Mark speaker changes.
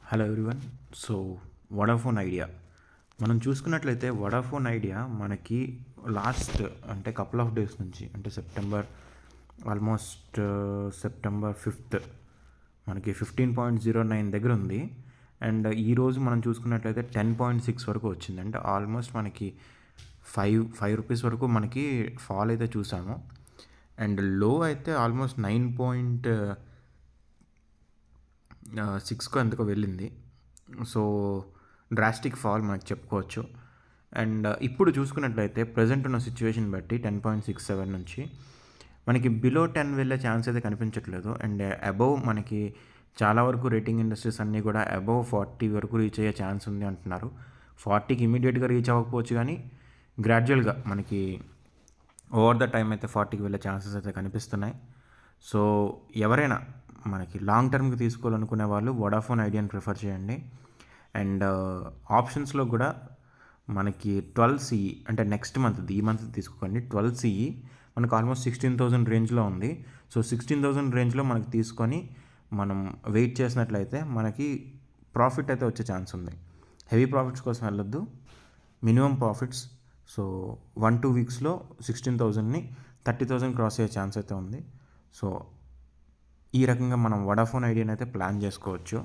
Speaker 1: Hello everyone. So Vodafone idea మనం చూసుకున్నట్లయితే Vodafone idea మనకి లాస్ట్ అంటే కపుల్ ఆఫ్ డేస్ నుంచి అంటే ఆల్మోస్ట్ సెప్టెంబర్ 5th మనకి 15.09 దగ్గర ఉంది. అండ్ ఈరోజు మనం చూసుకున్నట్లయితే 10.6 వరకు వచ్చింది. అంటే ఆల్మోస్ట్ మనకి ఫైవ్ రూపీస్ వరకు మనకి ఫాల్ అయితే చూసాము. అండ్ లో అయితే ఆల్మోస్ట్ 9.6 ఎంతకో వెళ్ళింది. సో డ్రాస్టిక్ ఫాల్ మనకు చెప్పుకోవచ్చు. అండ్ ఇప్పుడు చూసుకున్నట్లయితే ప్రజెంట్ ఉన్న సిచ్యువేషన్ బట్టి 10.67 నుంచి మనకి బిలో 10 వెళ్ళే ఛాన్స్ అయితే కనిపించట్లేదు. అండ్ అబవ్ మనకి చాలా వరకు రేటింగ్ ఇండస్ట్రీస్ అన్నీ కూడా అబవ్ 40 వరకు రీచ్ అయ్యే ఛాన్స్ ఉంది అంటున్నారు. 40కి ఇమీడియట్గా రీచ్ అవ్వకపోవచ్చు, కానీ గ్రాడ్యువల్గా మనకి ఓవర్ ద టైం అయితే 40కి వెళ్ళే ఛాన్సెస్ అయితే కనిపిస్తున్నాయి. సో ఎవరైనా మనకి లాంగ్ టర్మ్కి తీసుకోవాలనుకునే వాళ్ళు వడాఫోన్ ఐడియాని ప్రిఫర్ చేయండి. అండ్ ఆప్షన్స్లో కూడా మనకి 12CE అంటే నెక్స్ట్ మంత్, ఈ మంత్ తీసుకోకండి. 12CE మనకు ఆల్మోస్ట్ 16,000 రేంజ్లో ఉంది. సో 16,000 రేంజ్లో మనకి తీసుకొని మనం వెయిట్ చేసినట్లయితే మనకి ప్రాఫిట్ అయితే వచ్చే ఛాన్స్ ఉంది. హెవీ ప్రాఫిట్స్ కోసం వెళ్ళొద్దు, మినిమం ప్రాఫిట్స్. సో 1-2 వీక్స్లో 16,000ని 30,000 క్రాస్ అయ్యే ఛాన్స్ అయితే ఉంది. సో ఈ రకంగా మనం వడాఫోన్ ఐడియాని అయితే ప్లాన్ చేసుకోవచ్చు.